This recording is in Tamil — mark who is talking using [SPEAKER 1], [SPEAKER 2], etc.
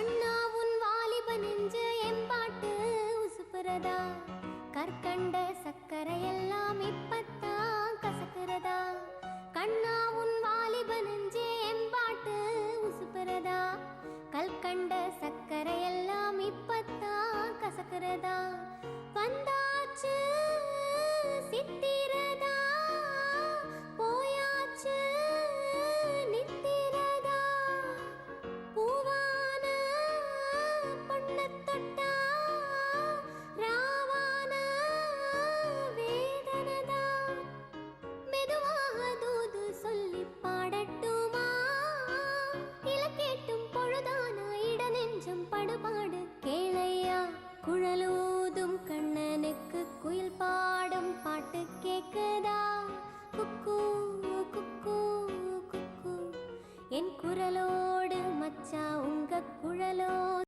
[SPEAKER 1] கண்ணா உன் வாலிப நெஞ்சு எம்பாட்டு உசுப்புறதா கற்கண்ட சக்கரையெல்லாம் இப்பத்தான் கசக்குறதா கண்ணா உன் வாலிப நெஞ்சு எம்பாட்டு உசுப்புறதா கல்கண்ட சக்கரையெல்லாம் இப்பத்தான் கசக்குறதா வந்தாச்சு சித்திரதா போயாச்சு நித்திரதா பூவான பொன்னத்தொட்டா ராவான வேதனதா மெதுவாக தூது சொல்லி பாடட்டுமா இல கேட்டும் பொழுதான இட நெஞ்சம் படுபாடு கேளையா குழலூதும் கண்ணனுக்கு குயில் பாடும் பாட்டு கேக்குதா குக்கு குக்கு குக்கு என் குரலோடு மச்சா உங்க குழலோ